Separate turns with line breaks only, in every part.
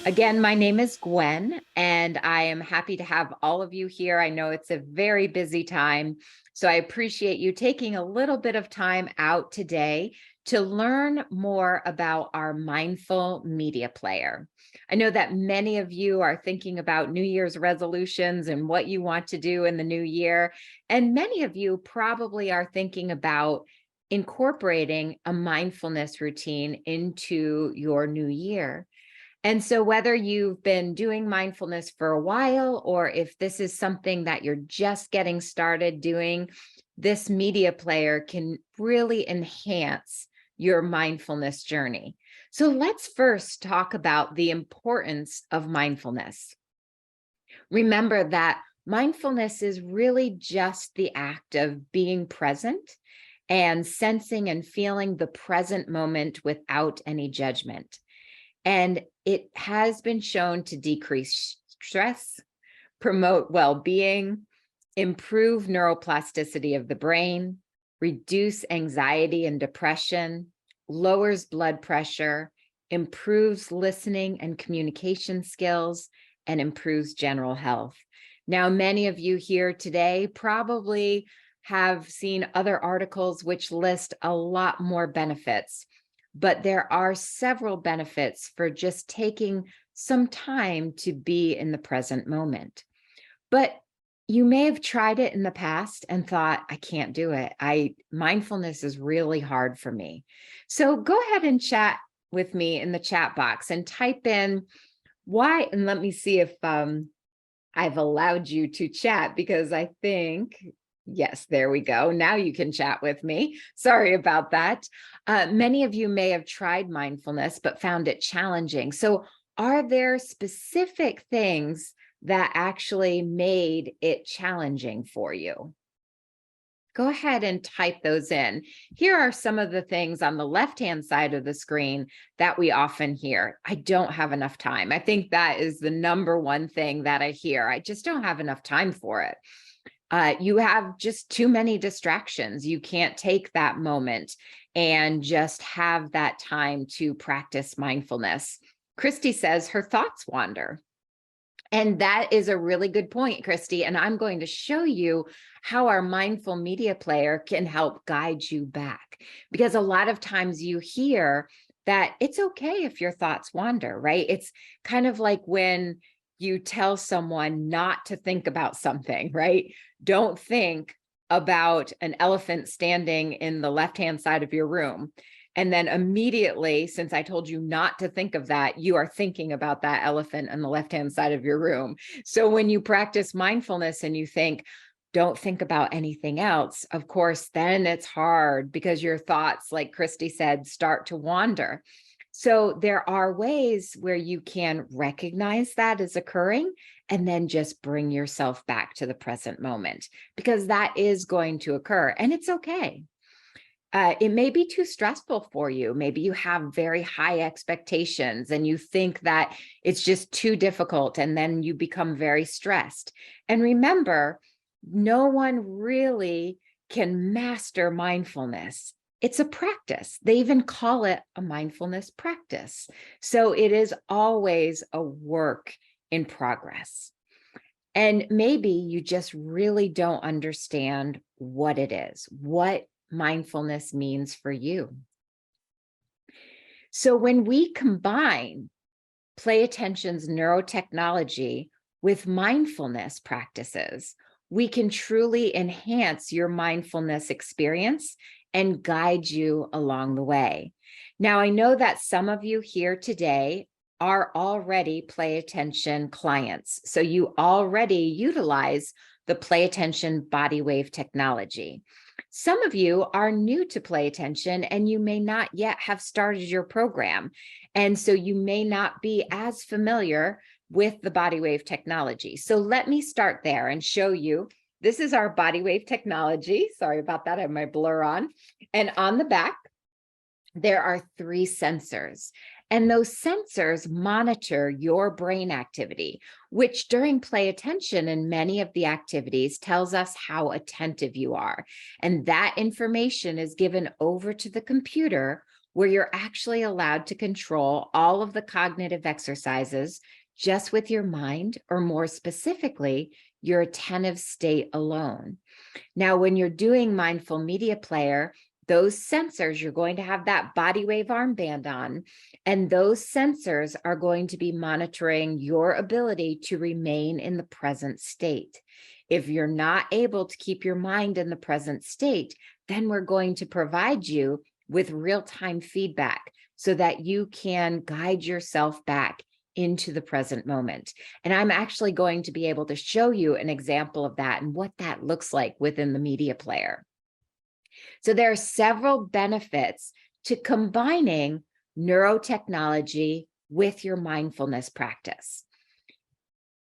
Again, my name is Gwen, and I am happy to have all of you here. I know it's a very busy time, so I appreciate you taking a little bit of time out today to learn more about our mindful media player. I know that many of you are thinking about New Year's resolutions and what you want to do in the new year, and many of you probably are thinking about incorporating a mindfulness routine into your new year. And so whether you've been doing mindfulness for a while, or if this is something that you're just getting started doing, this media player can really enhance your mindfulness journey. So let's first talk about the importance of mindfulness. Remember that mindfulness is really just the act of being present and sensing and feeling the present moment without any judgment. And it has been shown to decrease stress, promote well-being, improve neuroplasticity of the brain, reduce anxiety and depression, lowers blood pressure, improves listening and communication skills, and improves general health. Now, many of you here today probably have seen other articles which list a lot more benefits, but there are several benefits for just taking some time to be in the present moment. But you may have tried it in the past and thought, I can't do it. Mindfulness is really hard for me. So go ahead and chat with me in the chat box and type in why, and let me see if I've allowed you to chat, because I think, yes, there we go. Now you can chat with me. Sorry about that. Many of you may have tried mindfulness, but found it challenging. So are there specific things that actually made it challenging for you? Go ahead and type those in. Here are some of the things on the left-hand side of the screen that we often hear. I don't have enough time. I think that is the number one thing that I hear. I just don't have enough time for it. You have just too many distractions. You can't take that moment and just have that time to practice mindfulness. Christy says her thoughts wander. And that is a really good point, Christy. And I'm going to show you how our mindful media player can help guide you back. Because a lot of times you hear that it's okay if your thoughts wander, right? It's kind of like when you tell someone not to think about something, right? Don't think about an elephant standing in the left-hand side of your room. And then immediately, since I told you not to think of that, you are thinking about that elephant on the left-hand side of your room. So when you practice mindfulness and you think, don't think about anything else, of course, then it's hard because your thoughts, like Christy said, start to wander. So there are ways where you can recognize that is occurring and then just bring yourself back to the present moment, because that is going to occur and it's okay. It may be too stressful for you. Maybe you have very high expectations and you think that it's just too difficult, and then you become very stressed. And remember, no one really can master mindfulness. It's a practice. They even call it a mindfulness practice. So it is always a work in progress. And maybe you just really don't understand what it is, what mindfulness means for you. So when we combine Play Attention's neurotechnology with mindfulness practices, we can truly enhance your mindfulness experience and guide you along the way. Now, I know that some of you here today are already Play Attention clients, so you already utilize the Play Attention BodyWave technology. Some of you are new to Play Attention and you may not yet have started your program, and so you may not be as familiar with the BodyWave technology. So let me start there and show you. This is our BodyWave technology. Sorry about that, I have my blur on. And on the back, there are 3 sensors. And those sensors monitor your brain activity, which during Play Attention and many of the activities tells us how attentive you are. And that information is given over to the computer, where you're actually allowed to control all of the cognitive exercises just with your mind, or more specifically, your attentive state alone. Now, when you're doing mindful media player, those sensors, you're going to have that BodyWave armband on, and those sensors are going to be monitoring your ability to remain in the present state. If you're not able to keep your mind in the present state, then we're going to provide you with real-time feedback so that you can guide yourself back into the present moment. And I'm actually going to be able to show you an example of that and what that looks like within the media player. So there are several benefits to combining neurotechnology with your mindfulness practice.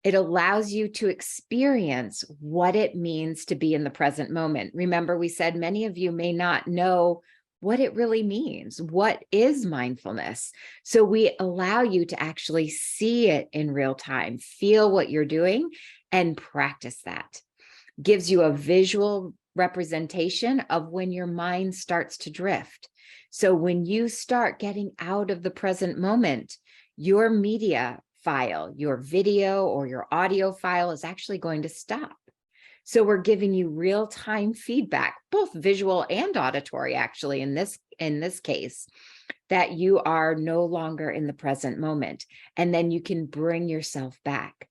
It allows you to experience what it means to be in the present moment. Remember, we said many of you may not know what it really means. What is mindfulness? So we allow you to actually see it in real time, feel what you're doing, and practice that. Gives you a visual representation of when your mind starts to drift. So when you start getting out of the present moment, your media file, your video or your audio file is actually going to stop. So we're giving you real-time feedback, both visual and auditory, actually, in this case, that you are no longer in the present moment. And then you can bring yourself back.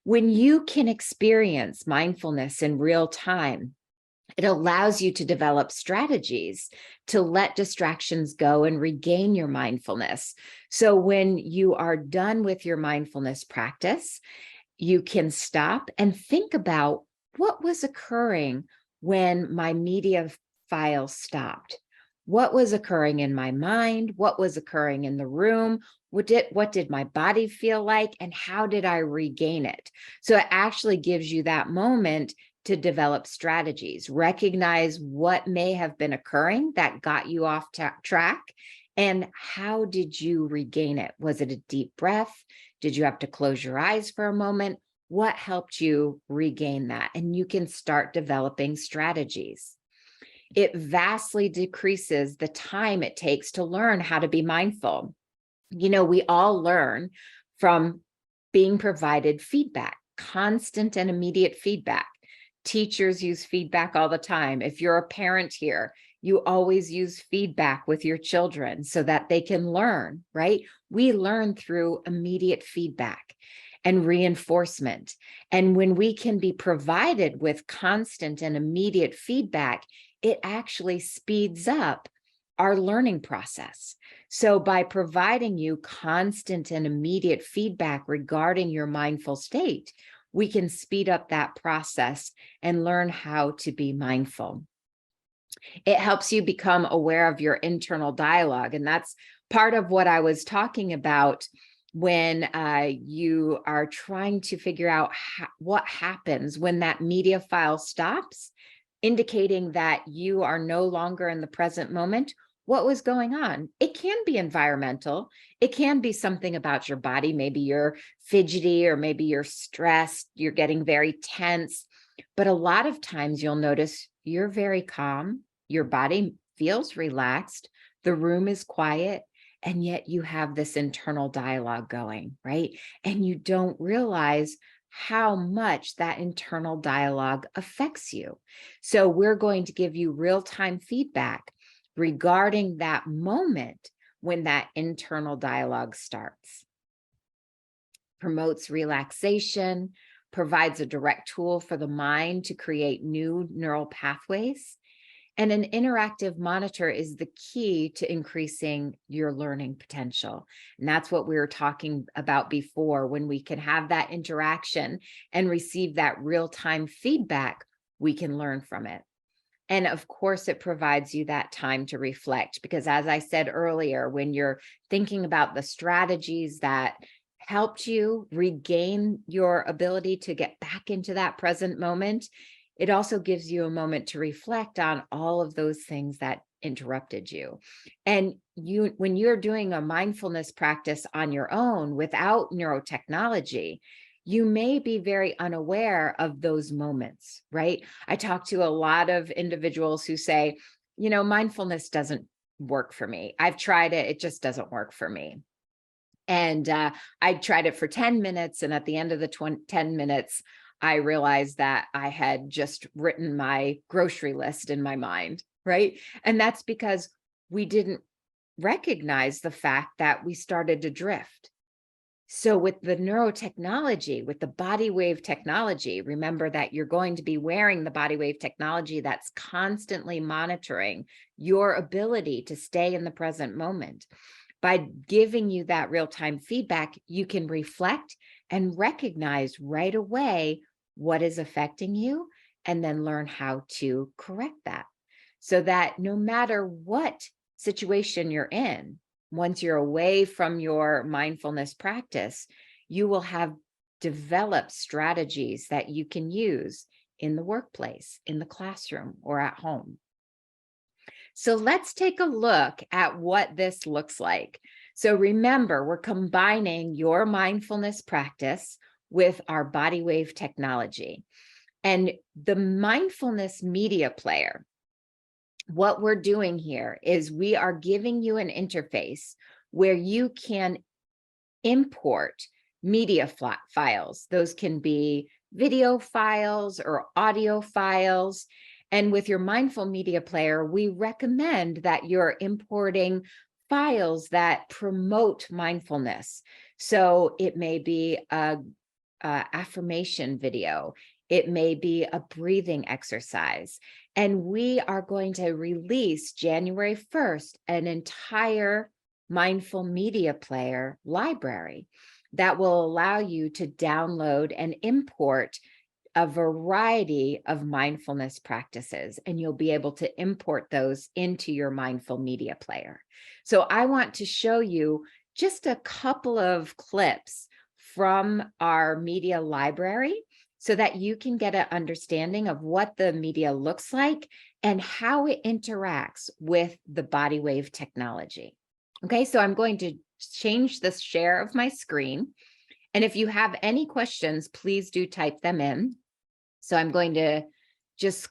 When you can experience mindfulness in real time, it allows you to develop strategies to let distractions go and regain your mindfulness. So when you are done with your mindfulness practice, you can stop and think about what was occurring when my media file stopped. What was occurring in my mind? What was occurring in the room? What did my body feel like? And how did I regain it? So it actually gives you that moment to develop strategies, recognize what may have been occurring that got you off track, and how did you regain it? Was it a deep breath? Did you have to close your eyes for a moment? What helped you regain that? And you can start developing strategies. It vastly decreases the time it takes to learn how to be mindful. You know, we all learn from being provided feedback, constant and immediate feedback. Teachers use feedback all the time. If you're a parent here, you always use feedback with your children so that they can learn, right? We learn through immediate feedback and reinforcement. And when we can be provided with constant and immediate feedback, it actually speeds up our learning process. So by providing you constant and immediate feedback regarding your mindful state, we can speed up that process and learn how to be mindful. It helps you become aware of your internal dialogue. And that's part of what I was talking about when you are trying to figure out what happens when that media file stops, indicating that you are no longer in the present moment. What was going on? It can be environmental. It can be something about your body. Maybe you're fidgety, or maybe you're stressed, you're getting very tense. But a lot of times you'll notice you're very calm, your body feels relaxed, the room is quiet, and yet you have this internal dialogue going, right? And you don't realize how much that internal dialogue affects you. So we're going to give you real-time feedback regarding that moment when that internal dialogue starts. Promotes relaxation, provides a direct tool for the mind to create new neural pathways. And an interactive monitor is the key to increasing your learning potential. And that's what we were talking about before. When we can have that interaction and receive that real-time feedback, we can learn from it. And of course, it provides you that time to reflect, because as I said earlier, when you're thinking about the strategies that helped you regain your ability to get back into that present moment, it also gives you a moment to reflect on all of those things that interrupted you. And when you're doing a mindfulness practice on your own without neurotechnology, you may be very unaware of those moments, right? I talk to a lot of individuals who say, you know, mindfulness doesn't work for me. I've tried it. It just doesn't work for me. And I tried it for 10 minutes. And at the end of the 10 minutes, I realized that I had just written my grocery list in my mind, right? And that's because we didn't recognize the fact that we started to drift. So with the neurotechnology, with the BodyWave technology, remember that you're going to be wearing the BodyWave technology that's constantly monitoring your ability to stay in the present moment. By giving you that real-time feedback, you can reflect and recognize right away what is affecting you and then learn how to correct that. So that no matter what situation you're in, once you're away from your mindfulness practice, you will have developed strategies that you can use in the workplace, in the classroom, or at home. So let's take a look at what this looks like. So remember, we're combining your mindfulness practice with our BodyWave technology. And the mindfulness media player, what we're doing here is we are giving you an interface where you can import media files. Those can be video files or audio files. And with your mindful media player, we recommend that you're importing files that promote mindfulness. So it may be a affirmation video. It may be a breathing exercise. And we are going to release January 1st an entire mindful media player library that will allow you to download and import a variety of mindfulness practices, and you'll be able to import those into your mindful media player. So I want to show you just a couple of clips from our media library so that you can get an understanding of what the media looks like and how it interacts with the BodyWave technology. Okay, so I'm going to change the share of my screen. And if you have any questions, please do type them in. So I'm going to just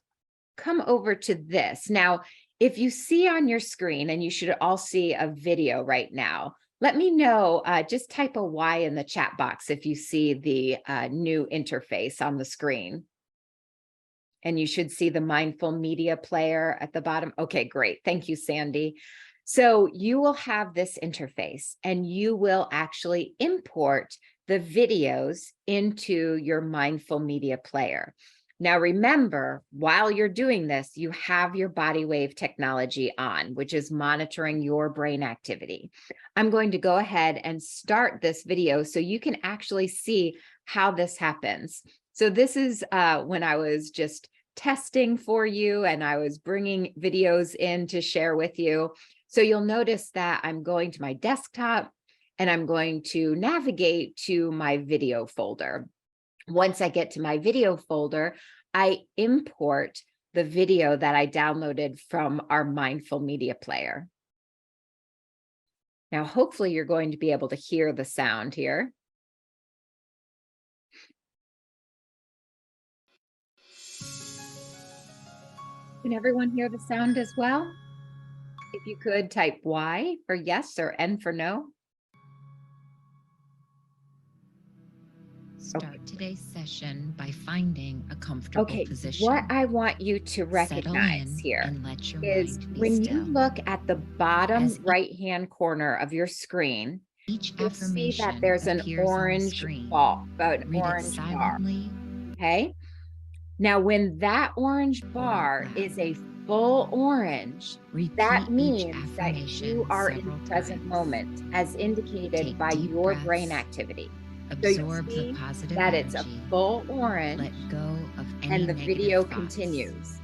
come over to this. Now, if you see on your screen, and you should all see a video right now, let me know, just type a Y in the chat box if you see the new interface on the screen. And you should see the mindful media player at the bottom. Okay, great. Thank you, Sandy. So you will have this interface and you will actually import the videos into your mindful media player. Now, remember, while you're doing this, you have your BodyWave technology on, which is monitoring your brain activity. I'm going to go ahead and start this video so you can actually see how this happens. So this is when I was just testing for you and I was bringing videos in to share with you. So you'll notice that I'm going to my desktop and I'm going to navigate to my video folder. Once I get to my video folder, I import the video that I downloaded from our mindful media player. Now, hopefully you're going to be able to hear the sound here. Can everyone hear the sound as well? If you could type Y for yes or N for no.
Start today's session by finding a comfortable position.
What I want you to recognize here
and let your
is
mind be
when
still.
you look at the bottom right-hand corner of your screen,
Each
you'll see
affirmation
that there's an
appears on the
orange
screen.
ball, an
Read it
orange bar.
silently.
Okay. Now, when that orange bar
loud.
is a full orange,
Repeat
that
each
means that
affirmation
you are in
several
the present
times.
moment, as indicated
Take
by
deep
your
breaths.
brain activity.
Absorb
So you
the
see
positive
that
energy.
it's a full orange.
Let go of any
And the
negative
video
thoughts.
continues.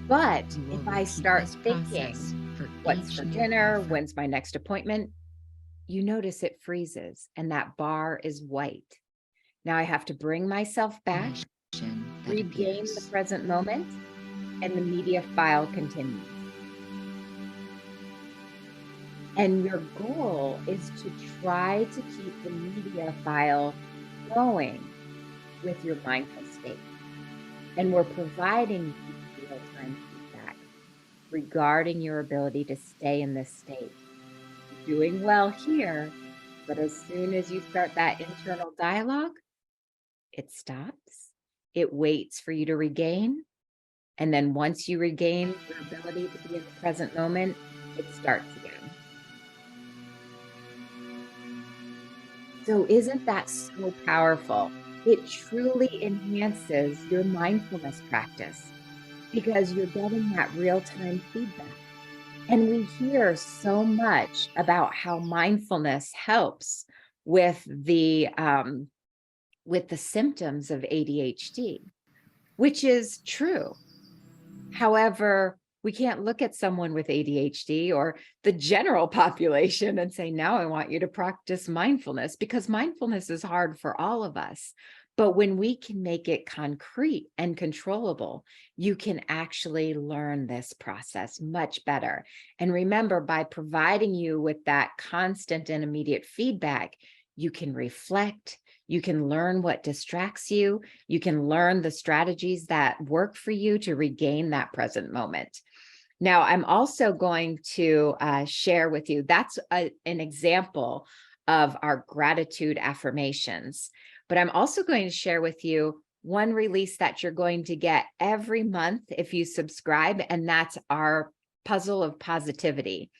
But
You will
if I
repeat
start
this
thinking,
process for
what's
each
for
new
dinner?
affirmation.
When's my next appointment? You notice it freezes and that bar is white. Now I have to bring myself back, regain the present moment, and the media file continues. And your goal is to try to keep the media file going with your mindful state. And we're providing real-time feedback. regarding your ability to stay in this state. You're doing well here, but as soon as you start that internal dialogue, it stops. It waits for you to regain. And then once you regain your ability to be in the present moment, it starts again. So isn't that so powerful? It truly enhances your mindfulness practice because you're getting that real-time feedback. And we hear so much about how mindfulness helps with the symptoms of ADHD, which is true. However, we can't look at someone with ADHD or the general population and say, now I want you to practice mindfulness, because mindfulness is hard for all of us. But when we can make it concrete and controllable, you can actually learn this process much better. And remember, by providing you with that constant and immediate feedback, you can reflect, you can learn what distracts you, you can learn the strategies that work for you to regain that present moment. Now, I'm also going to share with you, that's an example of our gratitude affirmations. But I'm also going to share with you one release that you're going to get every month if you subscribe, and that's our puzzle of positivity.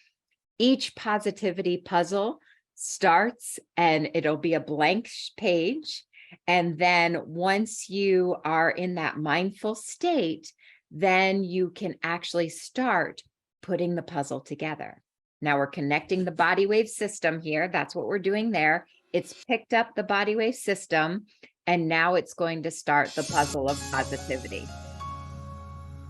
Each positivity puzzle starts and it'll be a blank page. And then once you are in that mindful state, then you can actually start putting the puzzle together. Now we're connecting the BodyWave system here. That's what we're doing there. It's picked up the BodyWave system, and now it's going to start the puzzle of positivity.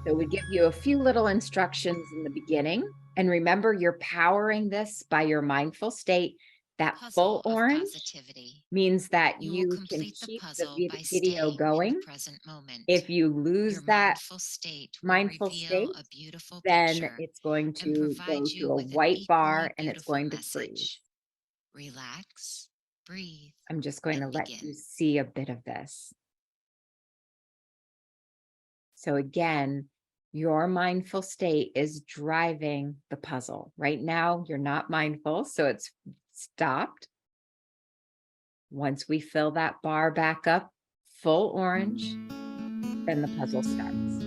So we give you a few little instructions in the beginning. And remember, you're powering this by your mindful state. That
Puzzle
full
of
orange
positivity.
means that
You will
you can
complete the
keep the
puzzle by
video
staying in the
going.
present moment.
If you
Your
lose that
mindful state will
mindful
reveal
state,
a beautiful
then
picture
it's going
and
to
provide
go to
you
a
with an
white
equally
bar and it's
beautiful
going to freeze.
message. Relax, breathe,
I'm just going to
and
let you
begin.
see a bit of this. So again, your mindful state is driving the puzzle. Right now, you're not mindful, so it's stopped. Once we fill that bar back up, full orange, then the puzzle starts.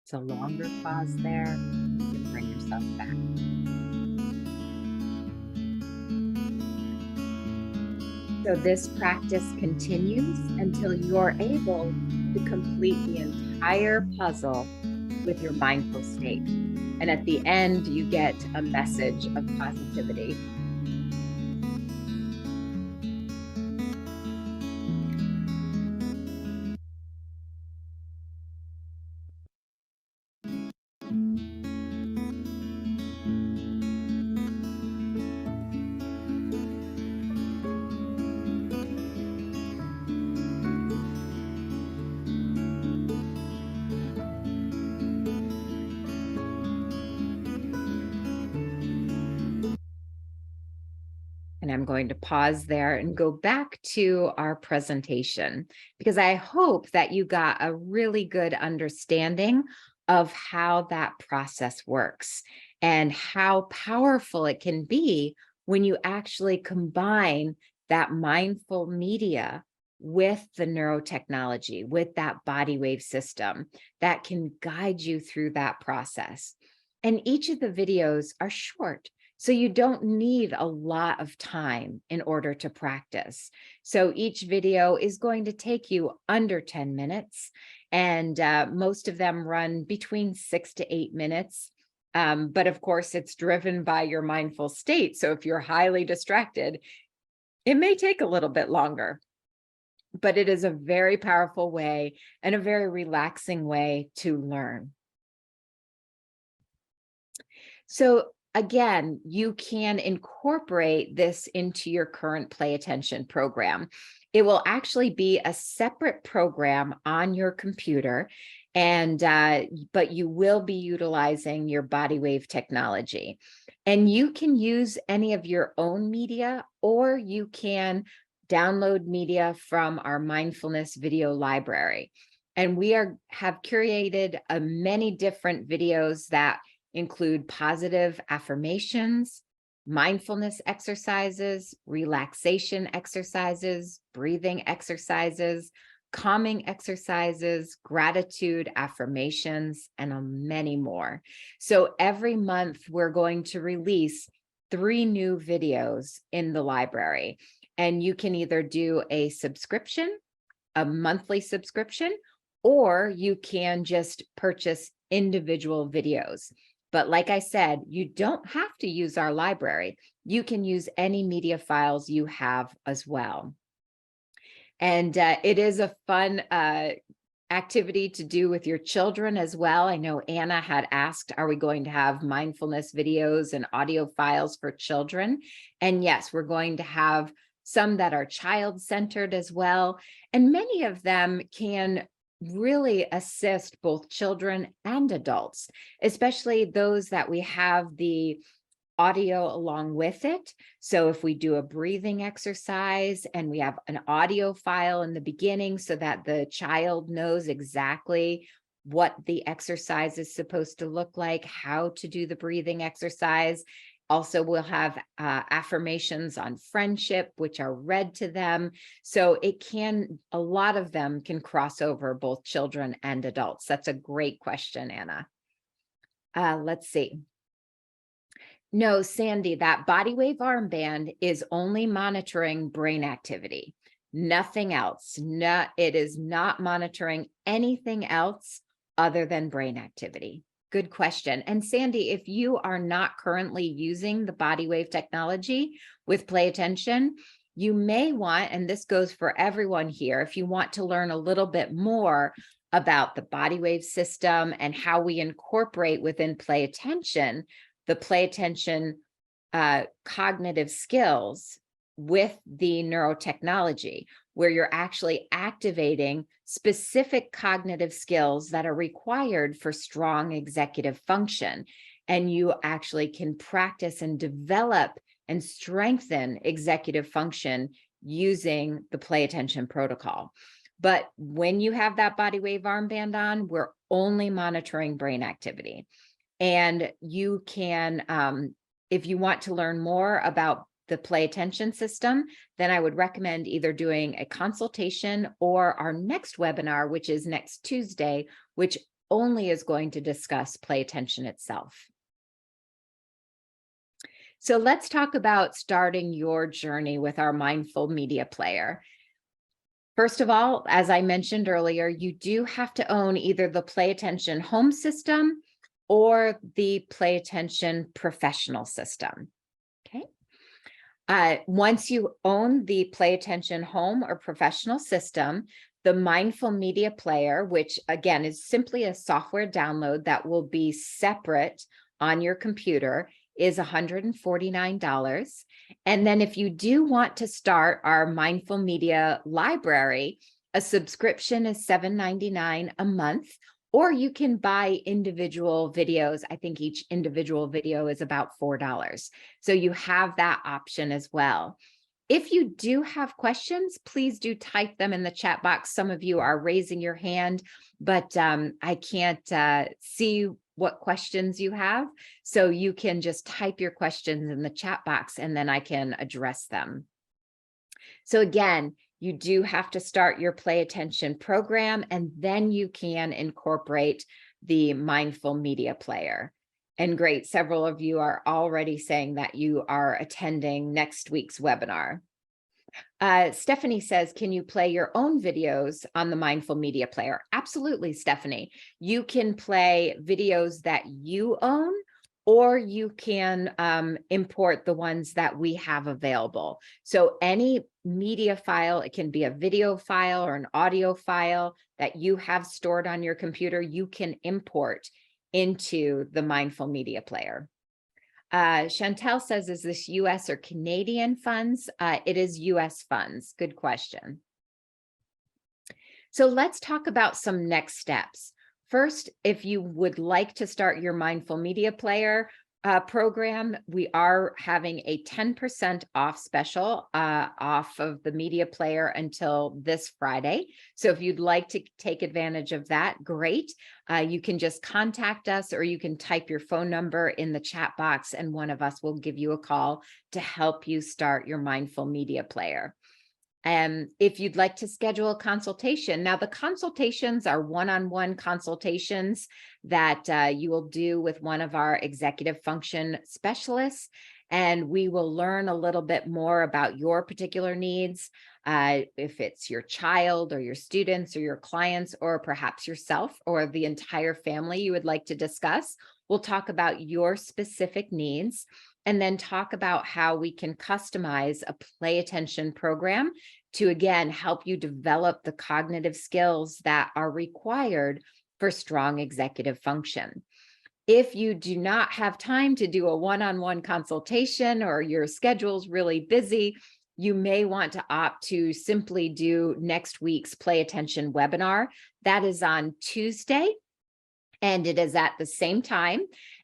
It's a longer pause there. You can bring yourself back. So this practice continues until you're able to complete the entire puzzle with your mindful state. And at the end, you get a message of positivity. And I'm going to pause there and go back to our presentation, because I hope that you got a really good understanding of how that process works and how powerful it can be when you actually combine that mindful media with the neurotechnology, with that BodyWave system that can guide you through that process. And each of the videos are short, so you don't need a lot of time in order to practice. So each video is going to take you under 10 minutes, and most of them run between 6 to 8 minutes. But of course, it's driven by your mindful state. So if you're highly distracted, it may take a little bit longer. But it is a very powerful way and a very relaxing way to learn. So again, you can incorporate this into your current Play Attention program. It will actually be a separate program on your computer, and but you will be utilizing your BodyWave technology. And you can use any of your own media, or you can download media from our mindfulness video library. And we have curated many different videos that include positive affirmations, mindfulness exercises, relaxation exercises, breathing exercises, calming exercises, gratitude affirmations, and many more. So every month we're going to release 3 new videos in the library, and you can either do a subscription, a monthly subscription, or you can just purchase individual videos. But like I said, you don't have to use our library. You can use any media files you have as well. And it is a fun activity to do with your children as well. I know Anna had asked, are we going to have mindfulness videos and audio files for children? And yes, we're going to have some that are child-centered as well. And many of them can really assist both children and adults, especially those that we have the audio along with it. So if we do a breathing exercise and we have an audio file in the beginning so that the child knows exactly what the exercise is supposed to look like, how to do the breathing exercise. Also, we'll have affirmations on friendship, which are read to them. So a lot of them can cross over both children and adults. That's a great question, Anna. Let's see. No, Sandy, that BodyWave armband is only monitoring brain activity, nothing else. It is not monitoring anything else other than brain activity. Good question. And Sandy, if you are not currently using the BodyWave technology with Play Attention, you may want, and this goes for everyone here, if you want to learn a little bit more about the BodyWave system and how we incorporate within Play Attention, the Play Attention cognitive skills with the neurotechnology, where you're actually activating specific cognitive skills that are required for strong executive function. And you actually can practice and develop and strengthen executive function using the Play Attention protocol. But when you have that BodyWave armband on, we're only monitoring brain activity. And you can, if you want to learn more about the Play Attention system, then I would recommend either doing a consultation or our next webinar, which is next Tuesday, which only is going to discuss Play Attention itself. So let's talk about starting your journey with our mindful media player. First of all, as I mentioned earlier, you do have to own either the Play Attention home system or the Play Attention professional system. Okay. Once you own the Play Attention home or professional system, the mindful media player, which again is simply a software download that will be separate on your computer, is $149. And then if you do want to start our mindful media library, a subscription is $7.99 a month. Or you can buy individual videos. I think each individual video is about $4. So you have that option as well. If you do have questions, please do type them in the chat box. Some of you are raising your hand, but I can't see what questions you have. So you can just type your questions in the chat box and then I can address them. So again, you do have to start your Play Attention program, and then you can incorporate the mindful media player. And great, several of you are already saying that you are attending next week's webinar. Stephanie says, can you play your own videos on the mindful media player? Absolutely, Stephanie. You can play videos that you own, or you can import the ones that we have available. So any media file, it can be a video file or an audio file that you have stored on your computer, you can import into the mindful media player. Chantel says, is this US or Canadian funds? It is US funds. Good question. So let's talk about some next steps. First, if you would like to start your mindful media player program, we are having a 10% off special off of the media player until this Friday. So if you'd like to take advantage of that, great. You can just contact us, or you can type your phone number in the chat box and one of us will give you a call to help you start your mindful media player. If you'd like to schedule a consultation, now the consultations are one-on-one consultations that you will do with one of our executive function specialists, and we will learn a little bit more about your particular needs, if it's your child or your students or your clients, or perhaps yourself or the entire family you would like to discuss. We'll talk about your specific needs, and then talk about how we can customize a play attention program to, again, help you develop the cognitive skills that are required for strong executive function. If you do not have time to do a one-on-one consultation, or your schedule's really busy, you may want to opt to simply do next week's Play Attention webinar. That is on Tuesday, and it is at the same time.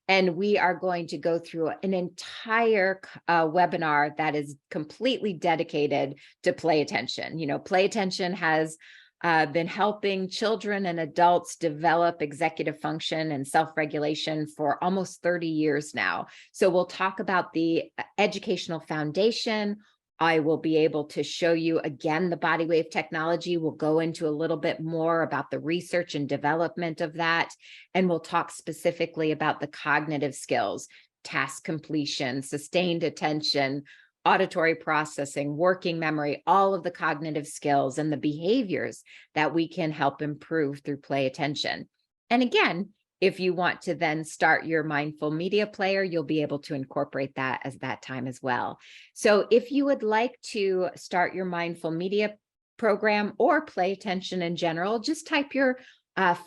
And we are going to go through an entire webinar that is completely dedicated to play attention. You know, play attention has been helping children and adults develop executive function and self-regulation for almost 30 years now. So we'll talk about the educational foundation. I will be able to show you again the BodyWave technology. We'll go into a little bit more about the research and development of that. And we'll talk specifically about the cognitive skills, task completion, sustained attention, auditory processing, working memory, all of the cognitive skills and the behaviors that we can help improve through play attention. And again, if you want to then start your mindful media player, you'll be able to incorporate that as that time as well. So if you would like to start your mindful media program or play attention in general, just type your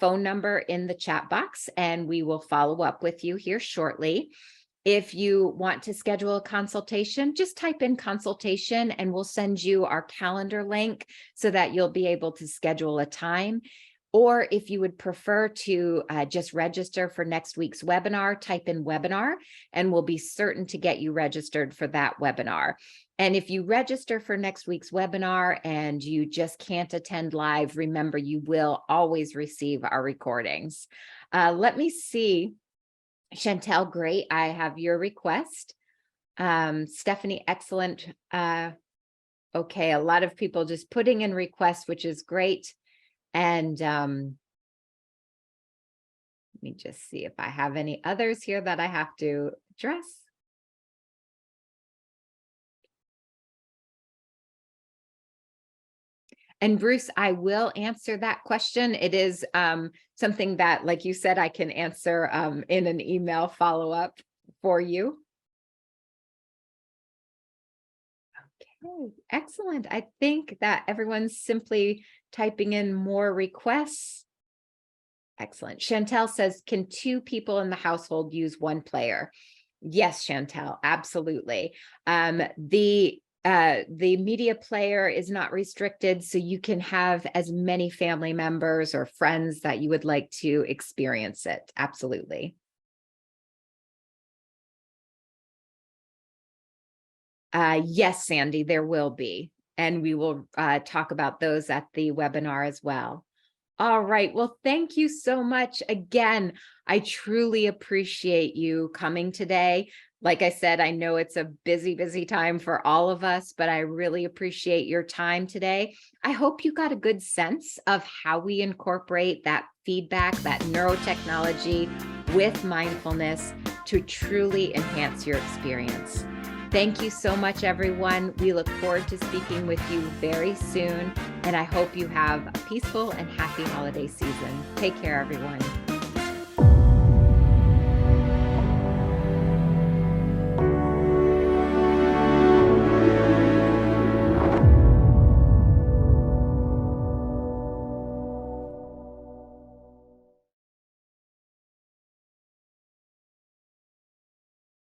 phone number in the chat box and we will follow up with you here shortly. If you want to schedule a consultation, just type in consultation and we'll send you our calendar link so that you'll be able to schedule a time. Or if you would prefer to just register for next week's webinar, type in webinar and we'll be certain to get you registered for that webinar. And if you register for next week's webinar and you just can't attend live, remember you will always receive our recordings. Let me see. Chantel, great. I have your request. Stephanie, excellent. Okay, a lot of people just putting in requests, which is great. And let me just see if I have any others here that I have to address. And Bruce, I will answer that question. It is something that, like you said, I can answer in an email follow-up for you. Okay, excellent. I think that everyone's simply typing in more requests. Excellent. Chantel says, can two people in the household use one player? Yes, Chantel, absolutely. The media player is not restricted, so you can have as many family members or friends that you would like to experience it. Absolutely. Yes, Sandy, there will be. And we will talk about those at the webinar as well. All right. Well, thank you so much. Again, I truly appreciate you coming today. Like I said, I know it's a busy, busy time for all of us, but I really appreciate your time today. I hope you got a good sense of how we incorporate that feedback, that neurotechnology with mindfulness to truly enhance your experience. Thank you so much, everyone. We look forward to speaking with you very soon, and I hope you have a peaceful and happy holiday season. Take care, everyone.